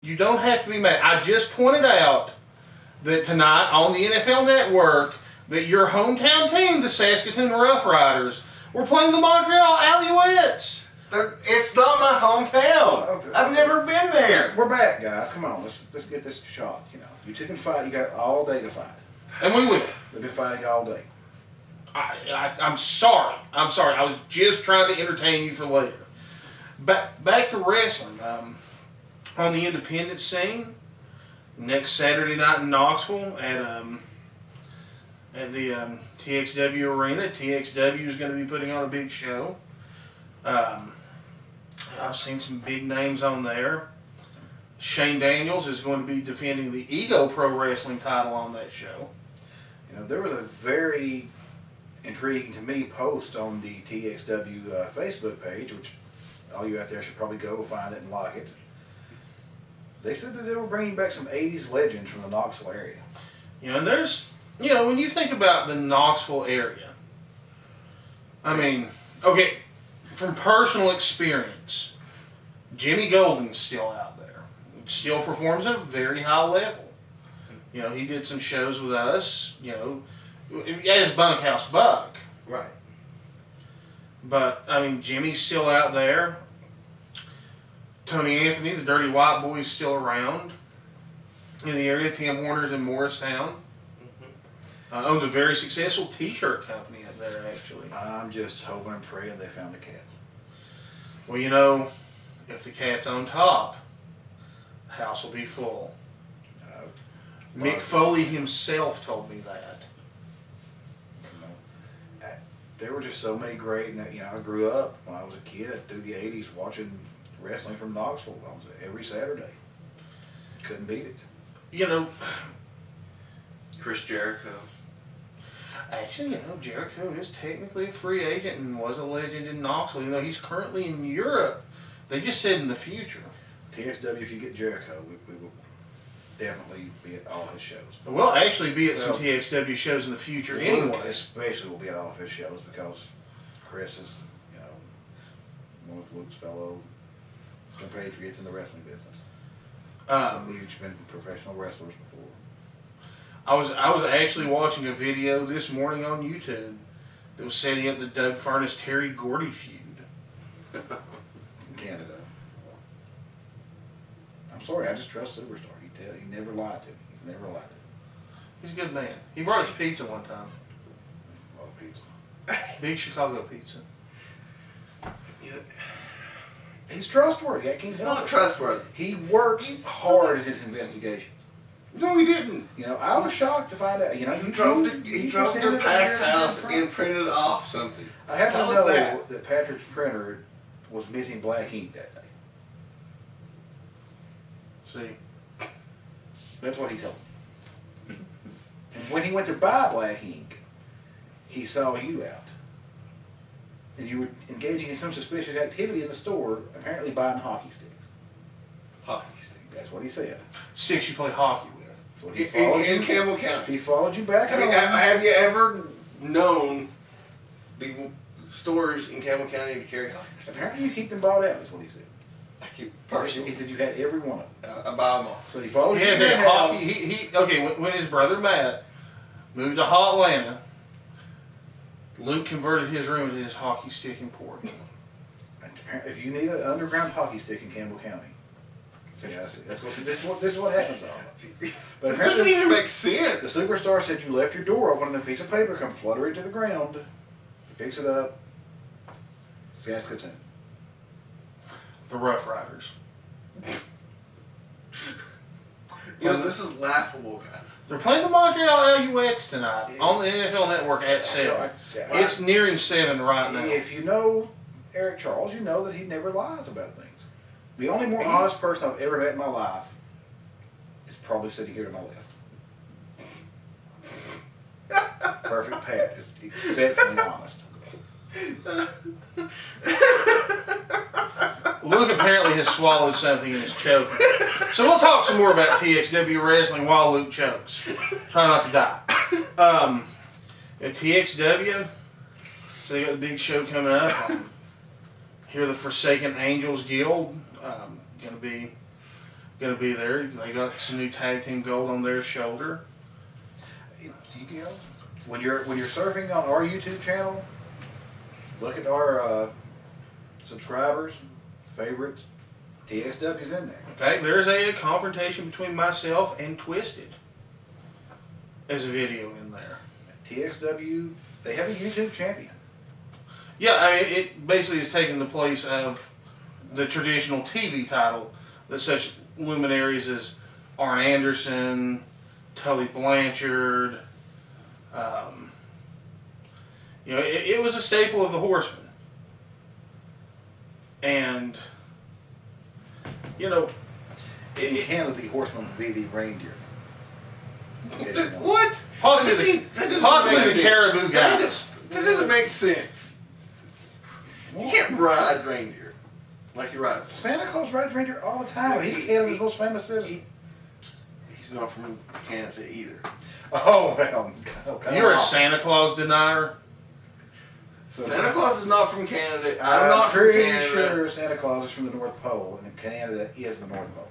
you don't have to be mad. I just pointed out that tonight on the NFL Network that your hometown team, the Saskatoon Roughriders, were playing the Montreal Alouettes. It's not my hometown. I've never been there. We're back, guys. Come on, let's get this shot. You know, you two can fight. You got all day to fight. And we will. They've been fighting all day. I'm sorry. I was just trying to entertain you for later. Back to wrestling. On the independent scene, next Saturday night in Knoxville at the TXW Arena. TXW is going to be putting on a big show. I've seen some big names on there. Shane Daniels is going to be defending the Ego Pro Wrestling title on that show. You know, there was a very intriguing to me post on the TXW Facebook page, which all you out there should probably go find it and like it. They said that they were bringing back some 80s legends from the Knoxville area. You know, and there's, you know, when you think about the Knoxville area, I mean, okay, from personal experience, Jimmy Golden's still out there. Still performs at a very high level. You know, he did some shows with us, you know, as Bunkhouse Buck. Right. But, I mean, Jimmy's still out there. Tony Anthony, the Dirty White Boy, is still around in the area. Tim Horner's in Morristown. Owns a very successful t-shirt company out there, actually. I'm just hoping and praying they found the cat. Well, you know, if the cat's on top, the house will be full. Mick Foley himself told me that. You know, there were just so many great, and you know, I grew up when I was a kid through the 80s watching wrestling from Knoxville every Saturday. Couldn't beat it. You know, Chris Jericho. actually, you know, Jericho is technically a free agent and was a legend in Knoxville. You know, he's currently in Europe. They just said in the future. TXW, if you get Jericho, we will definitely be at all his shows. We'll actually be at some TXW shows in the future anyway. Especially we'll be at all of his shows because Chris is, you know, one of Luke's fellow compatriots in the wrestling business. We've been professional wrestlers before. I was actually watching a video this morning on YouTube that was setting up the Doug Furnace Terry Gordy feud. From Canada. I'm sorry, I just trust Superstar. He never lied to me. He's never lied to me. He's a good man. He brought us pizza one time. A lot of pizza. Big Chicago pizza. He's trustworthy. I can't He's help not it. trustworthy. He works hard in his investigations. No, he didn't. You know, I was shocked to find out. You know, He drove to Pack's house and printed off something. I happen How to was know that? Patrick's printer was missing black ink that day. See. That's what he told me. And when he went to buy black ink, he saw you out. And you were engaging in some suspicious activity in the store, apparently buying hockey sticks. Hockey sticks. That's what he said. Sticks you play hockey with. That's what he followed In you. Campbell County. He followed you back home. Have you ever known the stores in Campbell County to carry hockey sticks? Apparently you keep them bought out, is what he said. I keep He personally. said you had every one of them. I buy them all. So he followed He you has to a your hockey. house. Okay. When his brother Matt moved to Hotlanta, Luke converted his room into his hockey stick emporium. If you need an underground hockey stick in Campbell County, see, this is what happens to all of it. But It doesn't apparently, even make the sense. Superstar said you left your door open and a piece of paper come fluttering to the ground. He picks it up. Saskatoon. The Rough Riders. You know, this is laughable, guys. They're playing the Montreal Alouettes tonight on the NFL Network at 7. It's nearing 7 right now. If you know Eric Charles, you know that he never lies about things. The only more honest person I've ever met in my life is probably sitting here to my left. Perfect Pat is exceptionally honest. Luke apparently has swallowed something and is choking. So we'll talk some more about TXW wrestling while Luke chokes. Try not to die. At TXW, so they got a big show coming up. Here, the Forsaken Angels Guild going to be going to be there. They got some new tag team gold on their shoulder. You know, when you're surfing on our YouTube channel, look at our subscribers, favorites. TXW's in there. In fact, there's a confrontation between myself and Twisted. There's a video in there. TXW, they have a YouTube champion. Yeah, I mean, it basically is taking the place of the traditional TV title that such luminaries as Arn Anderson, Tully Blanchard, it was a staple of the Horsemen. And, in Canada, the Horseman would be the reindeer. What? Possibly the Caribou guys. That doesn't make sense. You can't ride reindeer like you ride. Santa Claus rides reindeer all the time. He's Canada's most famous citizen. He's not from Canada either. Oh, well. You're a Santa Claus denier? Santa Claus is not from Canada. I'm not from pretty Canada. sure Santa Claus is from the North Pole, and Canada is the North Pole.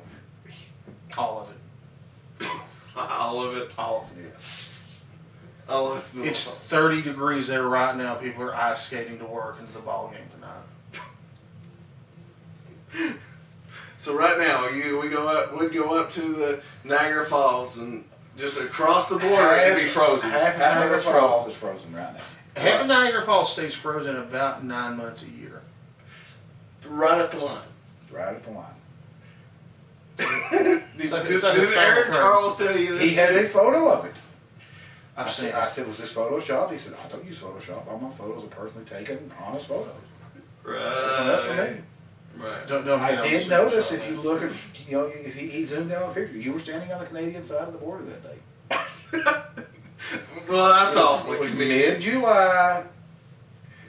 All of it. All of it. All of it. Yeah. All of it's the It's North 30 degrees there right now. People are ice skating to work into the ball game tonight. Pole. So right now, we'd go up to the Niagara Falls and just across the border it'd be frozen. Half of Niagara Falls is frozen right now. Half of Niagara Falls stays frozen about 9 months a year. Right at the line. Right at the line. It's like a Did Eric Charles tell you this? He has a photo of it. I've seen I said, was this Photoshopped? He said, I don't use Photoshop. All my photos are personally taken, honest photos. Right. That's enough for me. Right. Don't I did notice if you look at, if he zoomed in on the picture, you were standing on the Canadian side of the border that day. Well, that's awfully It was convenient. mid-July.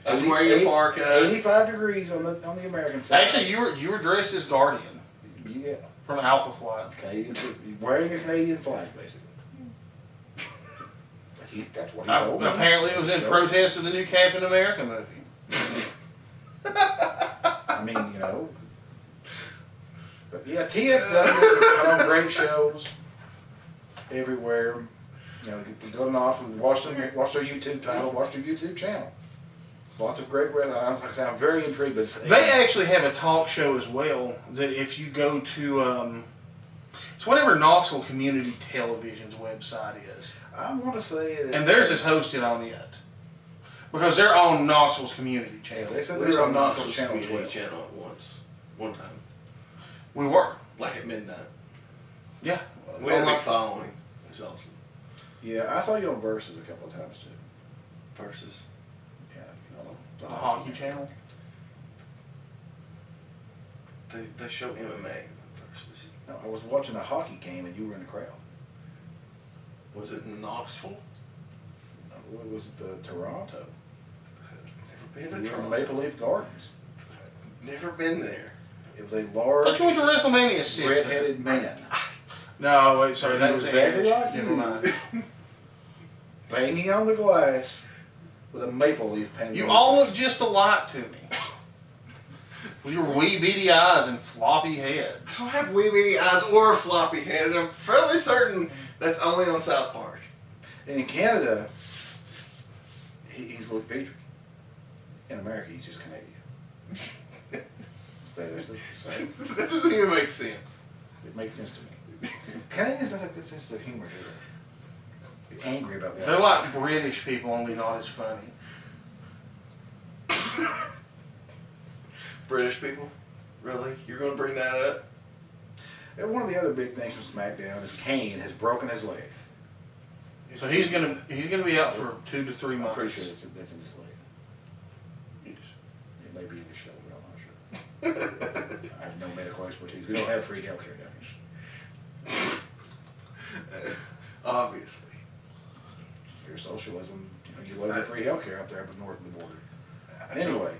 That's where you park at. 85 degrees on the American side. Actually, you were dressed as Guardian Yeah. from Alpha Flight. Canadian, wearing a Canadian flag, basically. That's what he told me. Apparently, it was in protest of the new Captain America movie. I mean, But yeah, TXW put on great shows everywhere. Going off and watch their YouTube title, watch their YouTube channel. Lots of great I'm very intrigued. But They actually have a talk show as well. That if you go to, it's whatever Knoxville Community Television's website is. I want to say that. And theirs is hosted on it. Because they're on Knoxville's community Yeah, channel. they said We they were were on on Knoxville's Knoxville Channel community 12. channel one time, We were. like at midnight. Yeah. We had a big following. It was awesome. Yeah, I saw you on Versus a couple of times too. Versus. Yeah, The hockey channel. They show MMA versus. No, I was watching a hockey game and you were in the crowd. Was it in Knoxville? No, what was it? Toronto. Never been We to were in Toronto. Maple Leaf Gardens. Never been there. It was a Thought large, you went to WrestleMania 6. red-headed man No, wait, sorry, that He was was exactly Edge. like Never you. mind. banging on the glass with a maple leaf painted. You on all the look just alike to me. With your wee beady eyes and floppy heads. I don't have wee beady eyes or a floppy head, and I'm fairly certain that's only on South Park. And in Canada, he's Luke Petrie. In America, he's just Canadian. That doesn't even make sense. It makes sense to me. Canadians don't have good sense of humor, do they? They're angry about what. They're like British people, only not as funny. British people? Really? You're going to bring that up? And one of the other big things from SmackDown is Kane has broken his leg. So he's gonna be out for 2 to 3 I'm months. pretty sure that's in his leg. Yes. It may be in his shoulder, I'm not sure. I have no medical expertise. We don't have free healthcare down here. Obviously. Your socialism, you love your free healthcare up there up north of the border. Anyway,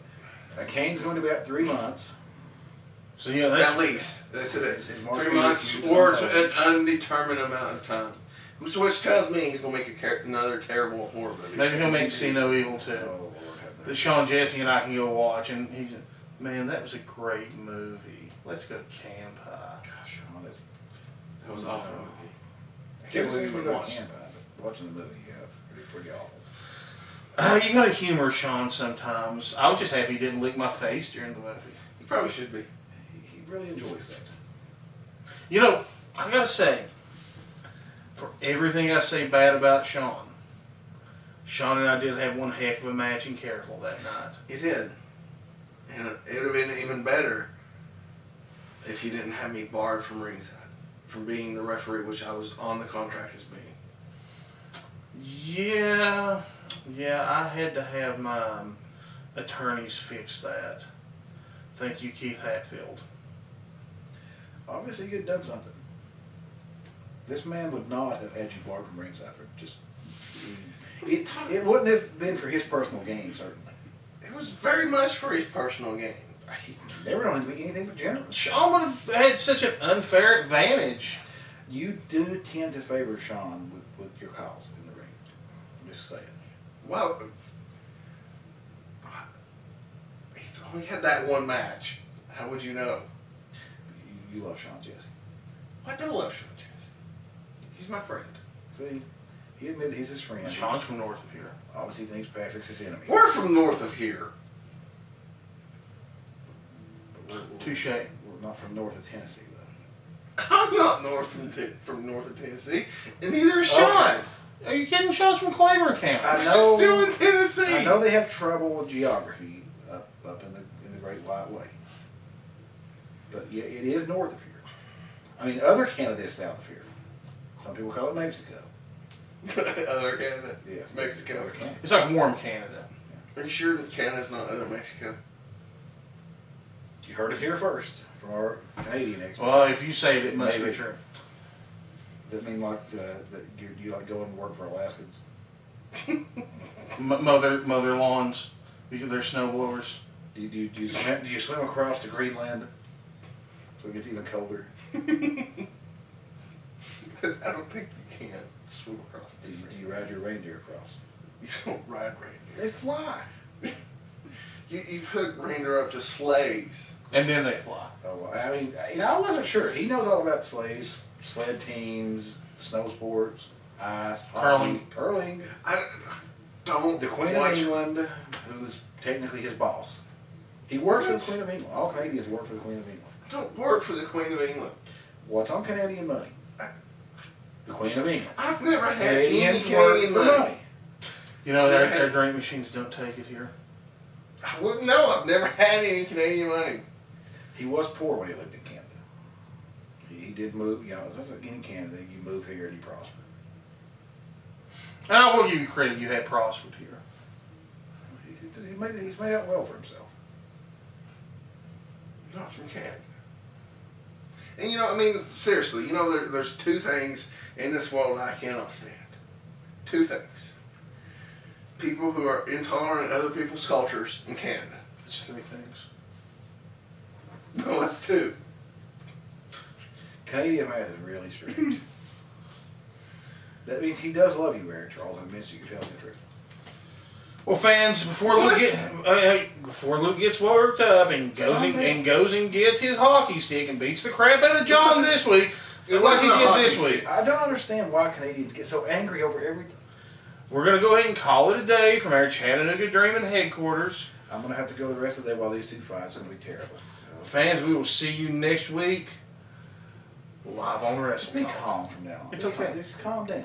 Kane's going to be out 3 months. So yeah, that's At least. They said it. His 3 market months is or sometime. an undetermined amount of time. Which tells me he's going to make another terrible horror movie. maybe he'll make See No Evil Oh, too. Lord, have That Sean Jesse and I can go watch, and he's man, that was a great movie. Let's go camp. Gosh, It was awful movie. I can't believe we we got watched. camp out, but watching the movie, yeah, pretty awful. You gotta humor Sean sometimes. I was just happy he didn't lick my face during the movie. You probably should be. He really enjoys that. You know, I gotta say, for everything I say bad about Sean and I did have one heck of a match in Carroll that night. You did. And it would have been even better if you didn't have me barred from ringside, from being the referee, which I was on the contract as being. Yeah, I had to have my attorneys fix that. Thank you, Keith Hatfield. Obviously, you had done something. This man would not have had you barred from ringside for just. It wouldn't have been for his personal gain, certainly. It was very much for his personal gain. They were not be anything but generous. Sean would have had such an unfair advantage. You do tend to favor Sean with your calls in the ring. I'm just saying. Well, he's only had that one match. How would you know? You love Sean Jesse. I do love Sean Jesse. He's my friend. See, he admitted he's his friend. Sean's from north of here. Obviously thinks Patrick's his enemy. We're from north of here. Touche. We're not from north of Tennessee, though. I'm not from north of Tennessee, and neither is Sean. Okay. Are you kidding? Sean's from Claiborne County. I He's know- still in Tennessee. I know they have trouble with geography up in the Great White Way, but yeah, it is north of here. I mean, other Canada is south of here. Some people call it Mexico. Other Canada. Yes, Mexico. Other Canada. It's like warm Canada. Are you sure that Canada's not other Mexico? You heard it here first from our Canadian expert. Well, if you say it, it must be Maybe. true. Does that mean like that you like go and work for Alaskans? Mow their lawns because they're snowblowers. Do you swim across to Greenland so it gets even colder? I don't think you can swim across. Do you ride your reindeer across? You don't ride reindeer. They fly. You hook reindeer up to sleighs. And then they fly. Oh, well, I mean, I wasn't sure. He knows all about sleighs, sled teams, snow sports, ice, hockey, curling. I don't. The Queen watch. of England, who's technically his boss. He works for the Queen of England. All Canadians work for the Queen of England. I don't work for the Queen of England. What's on Canadian money? The Queen of England. I've never had any Canadians work Canadian for money. money. You know, their drink machines don't take it here. I wouldn't know. I've never had any Canadian money. He was poor when he lived in Canada. He did move, that's like in Canada, you move here and you prosper. And I will give you credit, you had prospered here. He's made out well for himself. Not from Canada. And I mean, seriously, there's two things in this world I cannot stand. Two things. People who are intolerant of other people's cultures in Canada. It's three things. No, it's two. Canadian math is really strange. That means he does love you, Eric Charles, and admits you're telling the truth. Well, fans, before Luke gets worked up and goes and gets his hockey stick and beats the crap out of John this week, like he did this week. I don't understand why Canadians get so angry over everything. We're going to go ahead and call it a day from our Chattanooga Dreamin' headquarters. I'm going to have to go the rest of the day while these two fight. It's going to be terrible. Fans, we will see you next week live on Wrestletalk. Be calm from now on. It's okay. Just calm down.